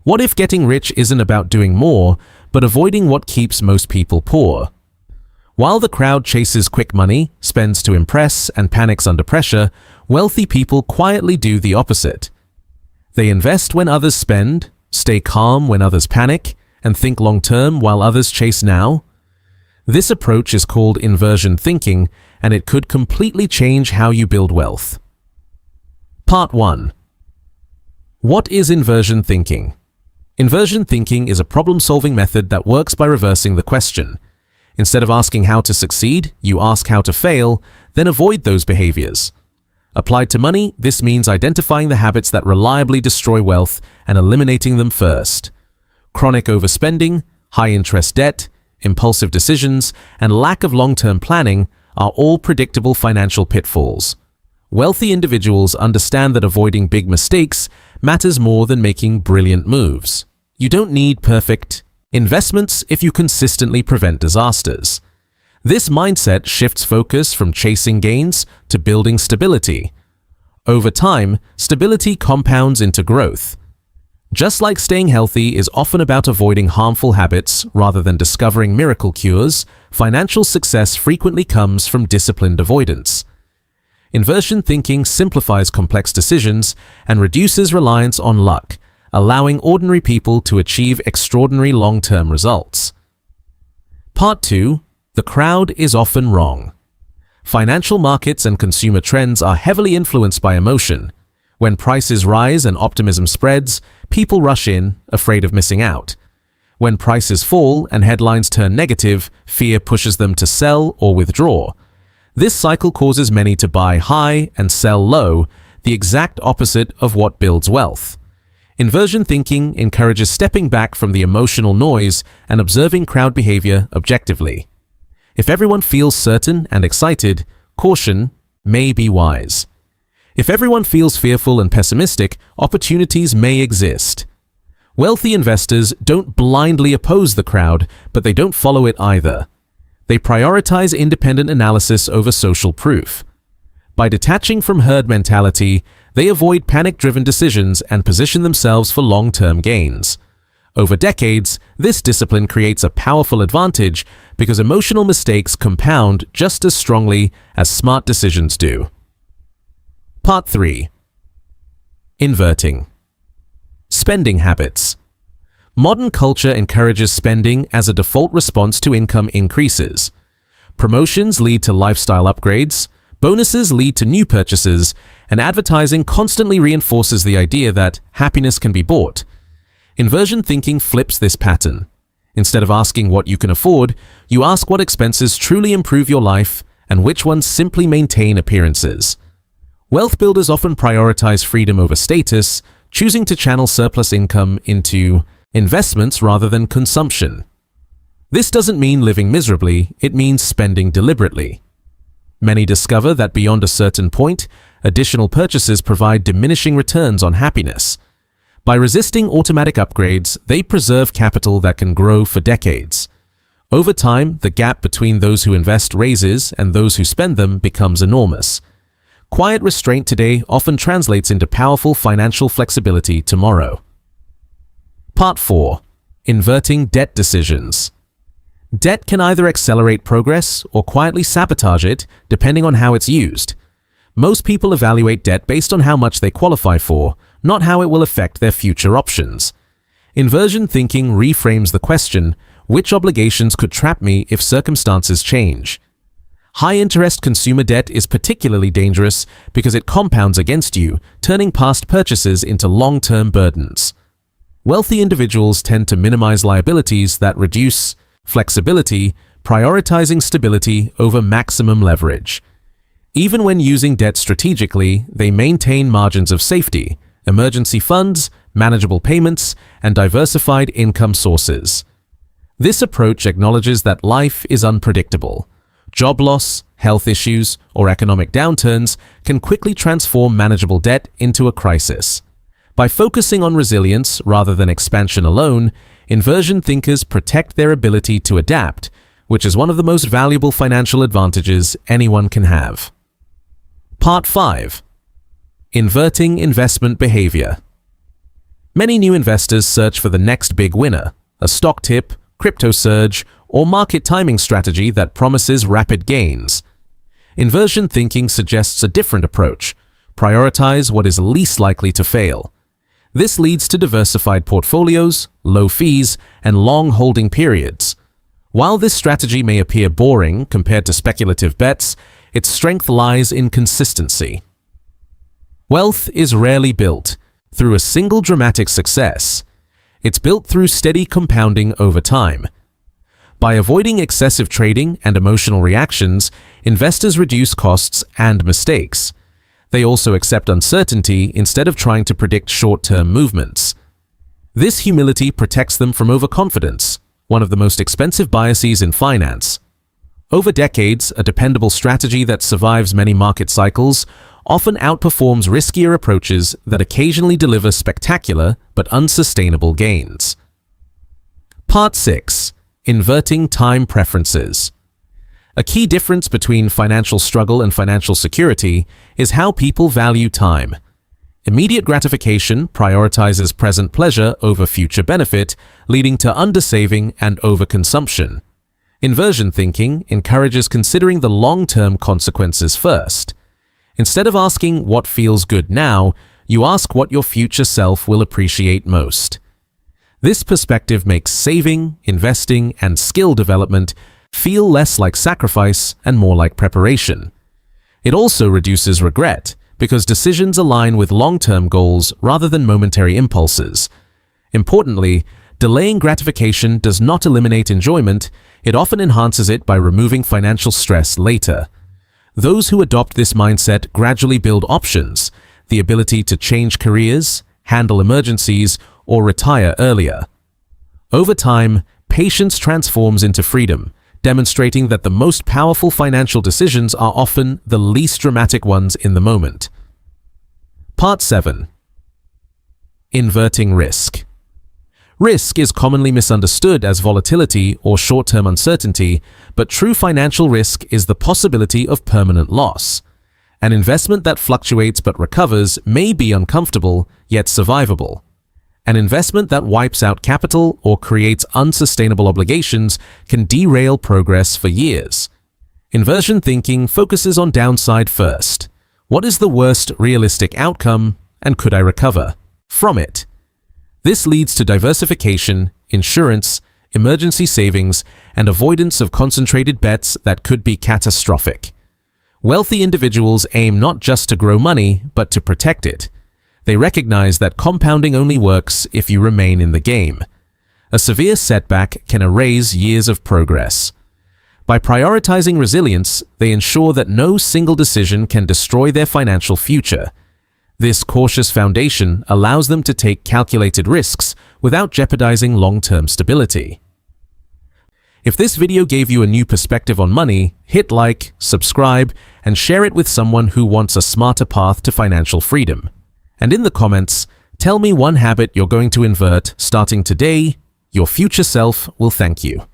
What if getting rich isn't about doing more, but avoiding what keeps most people poor? While the crowd chases quick money, spends to impress, and panics under pressure, wealthy people quietly do the opposite. They invest when others spend, stay calm when others panic, and think long-term while others chase now. This approach is called inversion thinking, and it could completely change how you build wealth. Part 1. What is inversion thinking? Inversion thinking is a problem-solving method that works by reversing the question. Instead of asking how to succeed, you ask how to fail, then avoid those behaviors. Applied to money, this means identifying the habits that reliably destroy wealth and eliminating them first. Chronic overspending, high-interest debt, impulsive decisions, and lack of long-term planning are all predictable financial pitfalls. Wealthy individuals understand that avoiding big mistakes matters more than making brilliant moves. You don't need perfect investments if you consistently prevent disasters. This mindset shifts focus from chasing gains to building stability. Over time, stability compounds into growth. Just like staying healthy is often about avoiding harmful habits rather than discovering miracle cures, financial success frequently comes from disciplined avoidance. Inversion thinking simplifies complex decisions and reduces reliance on luck, allowing ordinary people to achieve extraordinary long-term results. Part 2. The crowd is often wrong. Financial markets and consumer trends are heavily influenced by emotion. When prices rise and optimism spreads, people rush in, afraid of missing out. When prices fall and headlines turn negative, fear pushes them to sell or withdraw. This cycle causes many to buy high and sell low, the exact opposite of what builds wealth. Inversion thinking encourages stepping back from the emotional noise and observing crowd behavior objectively. If everyone feels certain and excited, caution may be wise. If everyone feels fearful and pessimistic, opportunities may exist. Wealthy investors don't blindly oppose the crowd, but they don't follow it either. They prioritize independent analysis over social proof. By detaching from herd mentality, they avoid panic-driven decisions and position themselves for long-term gains. Over decades, this discipline creates a powerful advantage because emotional mistakes compound just as strongly as smart decisions do. Part 3. Inverting. Spending habits. Modern culture encourages spending as a default response to income increases. Promotions lead to lifestyle upgrades, bonuses lead to new purchases, and advertising constantly reinforces the idea that happiness can be bought. Inversion thinking flips this pattern. Instead of asking what you can afford, you ask what expenses truly improve your life and which ones simply maintain appearances. Wealth builders often prioritize freedom over status, choosing to channel surplus income into investments rather than consumption. This doesn't mean living miserably, it means spending deliberately. Many discover that beyond a certain point, additional purchases provide diminishing returns on happiness. By resisting automatic upgrades, they preserve capital that can grow for decades. Over time, the gap between those who invest raises and those who spend them becomes enormous. Quiet restraint today often translates into powerful financial flexibility tomorrow. Part 4. Inverting debt decisions. Debt can either accelerate progress or quietly sabotage it, depending on how it's used. Most people evaluate debt based on how much they qualify for, not how it will affect their future options. Inversion thinking reframes the question, which obligations could trap me if circumstances change? High-interest consumer debt is particularly dangerous because it compounds against you, turning past purchases into long-term burdens. Wealthy individuals tend to minimize liabilities that reduce flexibility, prioritizing stability over maximum leverage. Even when using debt strategically, they maintain margins of safety, emergency funds, manageable payments, and diversified income sources. This approach acknowledges that life is unpredictable. Job loss, health issues, or economic downturns can quickly transform manageable debt into a crisis. By focusing on resilience rather than expansion alone, inversion thinkers protect their ability to adapt, which is one of the most valuable financial advantages anyone can have. Part 5. Inverting investment behavior. Many new investors search for the next big winner, a stock tip, crypto surge, or market timing strategy that promises rapid gains. Inversion thinking suggests a different approach. Prioritize what is least likely to fail. This leads to diversified portfolios, low fees, and long holding periods. While this strategy may appear boring compared to speculative bets, its strength lies in consistency. Wealth is rarely built through a single dramatic success. It's built through steady compounding over time. By avoiding excessive trading and emotional reactions, investors reduce costs and mistakes. They also accept uncertainty instead of trying to predict short-term movements. This humility protects them from overconfidence, one of the most expensive biases in finance. Over decades, a dependable strategy that survives many market cycles often outperforms riskier approaches that occasionally deliver spectacular but unsustainable gains. Part 6. Inverting time preferences. A key difference between financial struggle and financial security is how people value time. Immediate gratification prioritizes present pleasure over future benefit, leading to undersaving and overconsumption. Inversion thinking encourages considering the long-term consequences first. Instead of asking what feels good now, you ask what your future self will appreciate most. This perspective makes saving, investing, and skill development feel less like sacrifice and more like preparation. It also reduces regret because decisions align with long-term goals rather than momentary impulses. Importantly, delaying gratification does not eliminate enjoyment, it often enhances it by removing financial stress later. Those who adopt this mindset gradually build options, the ability to change careers, handle emergencies, or retire earlier. Over time, patience transforms into freedom, demonstrating that the most powerful financial decisions are often the least dramatic ones in the moment. Part 7. Inverting risk. Risk is commonly misunderstood as volatility or short-term uncertainty, but true financial risk is the possibility of permanent loss. An investment that fluctuates but recovers may be uncomfortable, yet survivable. An investment that wipes out capital or creates unsustainable obligations can derail progress for years. Inversion thinking focuses on downside first. What is the worst realistic outcome, and could I recover from it? This leads to diversification, insurance, emergency savings, and avoidance of concentrated bets that could be catastrophic. Wealthy individuals aim not just to grow money, but to protect it. They recognize that compounding only works if you remain in the game. A severe setback can erase years of progress. By prioritizing resilience, they ensure that no single decision can destroy their financial future. This cautious foundation allows them to take calculated risks without jeopardizing long-term stability. If this video gave you a new perspective on money, hit like, subscribe, and share it with someone who wants a smarter path to financial freedom. And in the comments, tell me one habit you're going to invert starting today. Your future self will thank you.